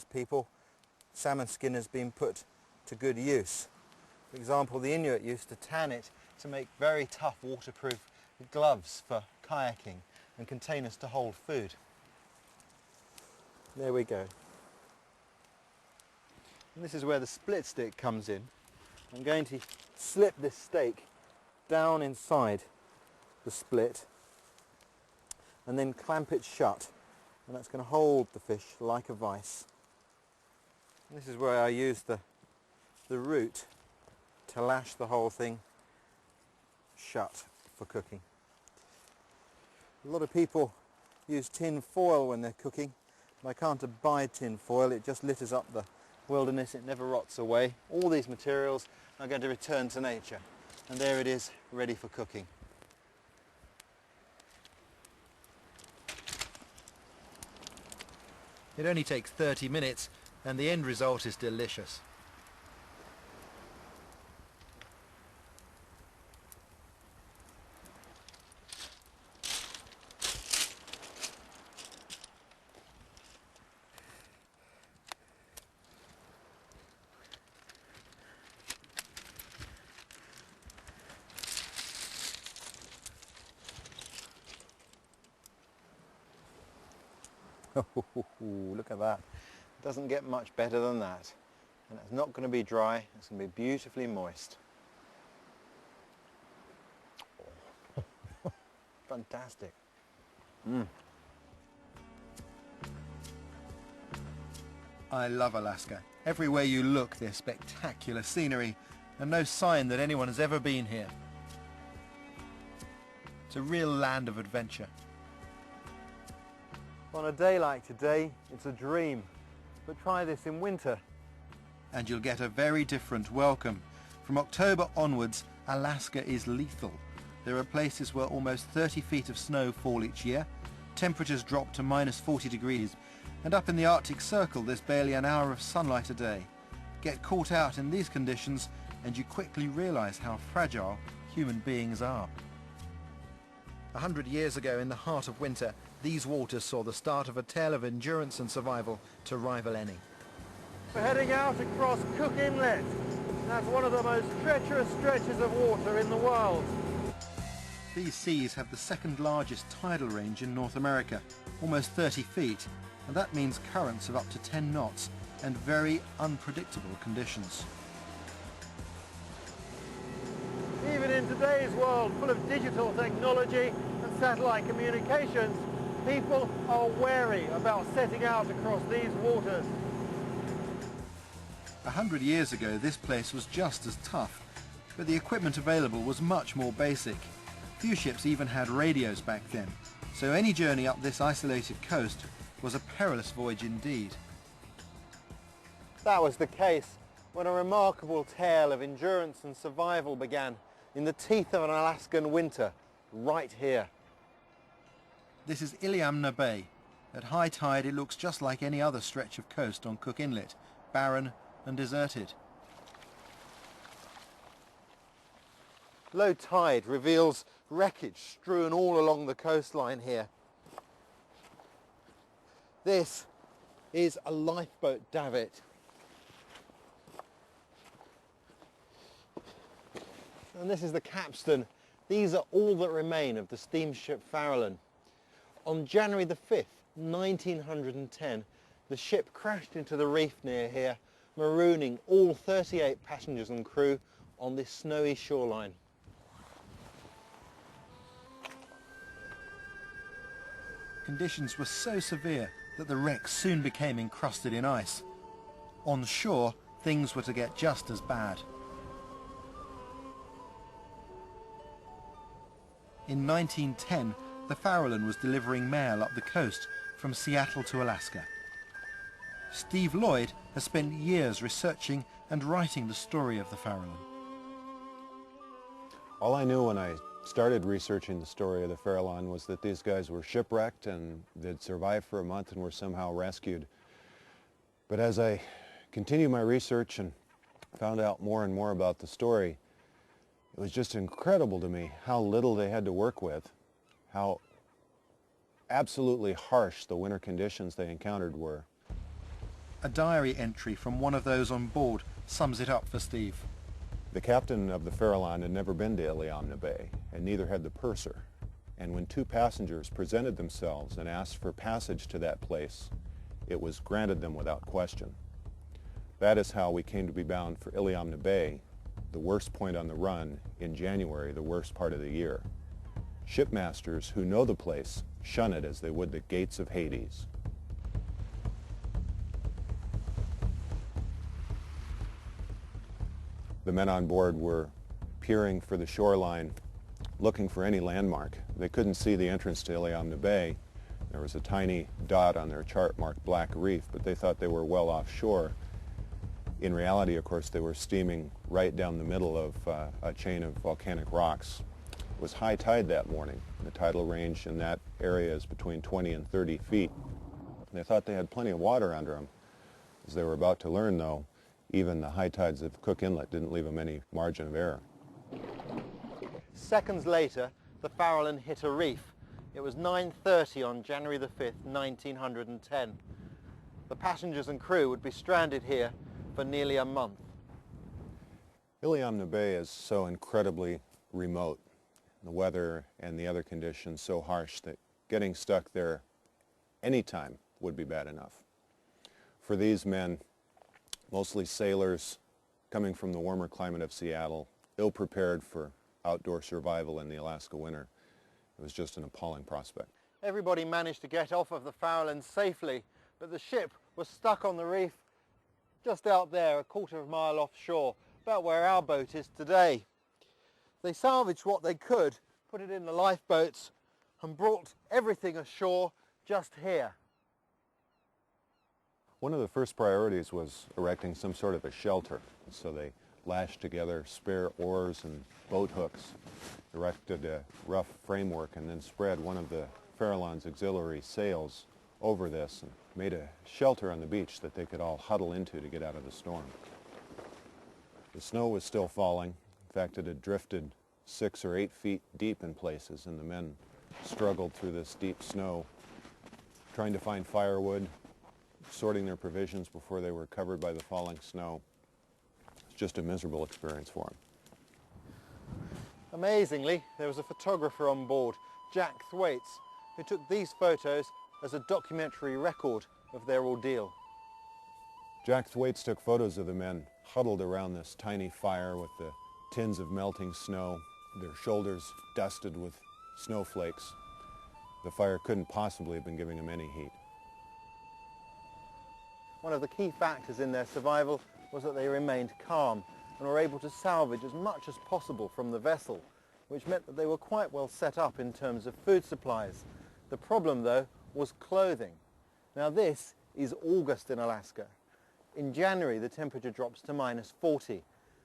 people, salmon skin has been put to good use. For example, the Inuit used to tan it to make very tough waterproof gloves for kayaking and containers to hold food. There we go. And this is where the split stick comes in. I'm going to slip this stake down inside the split and then clamp it shut, and that's going to hold the fish like a vice. And this is where I use the root to lash the whole thing shut for cooking. A lot of people use tin foil when they're cooking. I can't abide tin foil, it just litters up the wilderness, it never rots away. All these materials are going to return to nature, and there it is, ready for cooking. It only takes 30 minutes and the end result is delicious. Look at that. It doesn't get much better than that. And it's not going to be dry, it's going to be beautifully moist. Fantastic. I love Alaska. Everywhere you look there's spectacular scenery and no sign that anyone has ever been here. It's a real land of adventure. On a day like today, it's a dream, but try this in winter. And you'll get a very different welcome. From October onwards, Alaska is lethal. There are places where almost 30 feet of snow fall each year, temperatures drop to minus 40 degrees, and up in the Arctic Circle there's barely an hour of sunlight a day. Get caught out in these conditions and you quickly realize how fragile human beings are. 100 years ago, in the heart of winter, these waters saw the start of a tale of endurance and survival to rival any. We're heading out across Cook Inlet. That's one of the most treacherous stretches of water in the world. These seas have the second largest tidal range in North America, almost 30 feet, and that means currents of up to 10 knots and very unpredictable conditions. Even in today's world, full of digital technology and satellite communications, people are wary about setting out across these waters. 100 years ago this place was just as tough, but the equipment available was much more basic. Few ships even had radios back then, so any journey up this isolated coast was a perilous voyage indeed. That was the case when a remarkable tale of endurance and survival began in the teeth of an Alaskan winter, right here. This is Iliamna Bay. At high tide it looks just like any other stretch of coast on Cook Inlet, barren and deserted. Low tide reveals wreckage strewn all along the coastline here. This is a lifeboat davit. And this is the capstan. These are all that remain of the steamship Farallon. On January the 5th, 1910, the ship crashed into the reef near here, marooning all 38 passengers and crew on this snowy shoreline. Conditions were so severe that the wreck soon became encrusted in ice. On shore, things were to get just as bad. In 1910, the Farallon was delivering mail up the coast from Seattle to Alaska. Steve Lloyd has spent years researching and writing the story of the Farallon. All I knew when I started researching the story of the Farallon was that these guys were shipwrecked and they'd survived for a month and were somehow rescued. But as I continued my research and found out more and more about the story, it was just incredible to me how little they had to work with, how absolutely harsh the winter conditions they encountered were. A diary entry from one of those on board sums it up for Steve. The captain of the Farallon had never been to Iliamna Bay, and neither had the purser. And when two passengers presented themselves and asked for passage to that place, it was granted them without question. That is how we came to be bound for Iliamna Bay, the worst point on the run, in January, the worst part of the year. Shipmasters who know the place shun it as they would the gates of Hades. The men on board were peering for the shoreline, looking for any landmark. They couldn't see the entrance to Iliamna Bay. There was a tiny dot on their chart marked Black Reef, but they thought they were well offshore. In reality, of course, they were steaming right down the middle of a chain of volcanic rocks. It was high tide that morning. The tidal range in that area is between 20 and 30 feet. They thought they had plenty of water under them. As they were about to learn, though, even the high tides of Cook Inlet didn't leave them any margin of error. Seconds later, the Farallon hit a reef. It was 9:30 on January the 5th, 1910. The passengers and crew would be stranded here for nearly a month. Iliamna Bay is so incredibly remote. The weather and the other conditions so harsh that getting stuck there anytime would be bad enough. For these men, mostly sailors coming from the warmer climate of Seattle, ill-prepared for outdoor survival in the Alaska winter, it was just an appalling prospect. Everybody managed to get off of the Farallon safely, but the ship was stuck on the reef just out there, a quarter of a mile offshore, about where our boat is today. They salvaged what they could, put it in the lifeboats, and brought everything ashore just here. One of the first priorities was erecting some sort of a shelter. So they lashed together spare oars and boat hooks, erected a rough framework, and then spread one of the Farallon's auxiliary sails over this and made a shelter on the beach that they could all huddle into to get out of the storm. The snow was still falling. In fact, it had drifted 6 or 8 feet deep in places, and the men struggled through this deep snow, trying to find firewood, sorting their provisions before they were covered by the falling snow. It's just a miserable experience for them. Amazingly, there was a photographer on board, Jack Thwaites, who took these photos as a documentary record of their ordeal. Jack Thwaites took photos of the men huddled around this tiny fire with the tins of melting snow, their shoulders dusted with snowflakes. The fire couldn't possibly have been giving them any heat. One of the key factors in their survival was that they remained calm and were able to salvage as much as possible from the vessel, which meant that they were quite well set up in terms of food supplies. The problem, though, was clothing. Now this is August in Alaska. In January, the temperature drops to -40,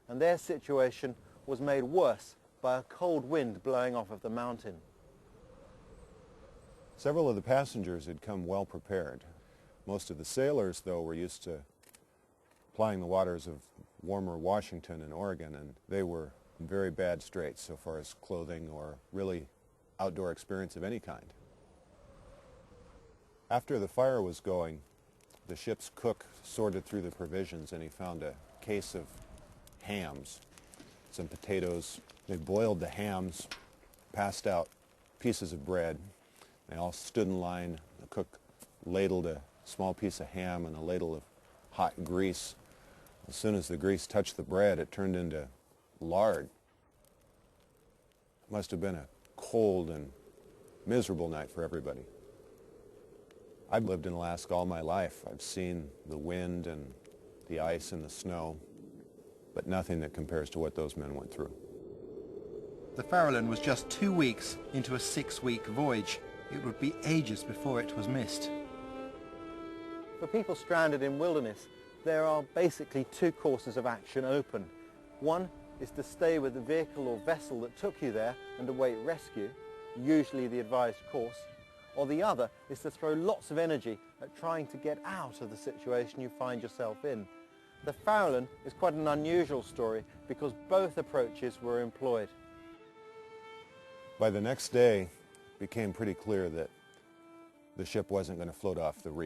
and their situation was made worse by a cold wind blowing off of the mountain. Several of the passengers had come well prepared. Most of the sailors, though, were used to plying the waters of warmer Washington and Oregon, and they were in very bad straits so far as clothing or really outdoor experience of any kind. After the fire was going, the ship's cook sorted through the provisions and he found a case of hams, some potatoes. They boiled the hams, passed out pieces of bread. They all stood in line. The cook ladled a small piece of ham and a ladle of hot grease. As soon as the grease touched the bread, it turned into lard. It must have been a cold and miserable night for everybody. I've lived in Alaska all my life. I've seen the wind and the ice and the snow, but nothing that compares to what those men went through. The Farallon was just 2 weeks into a 6-week voyage. It would be ages before it was missed. For people stranded in wilderness, there are basically two courses of action open. One is to stay with the vehicle or vessel that took you there and await rescue, usually the advised course, or the other is to throw lots of energy at trying to get out of the situation you find yourself in. The Farallon is quite an unusual story because both approaches were employed. By the next day, it became pretty clear that the ship wasn't going to float off the reef.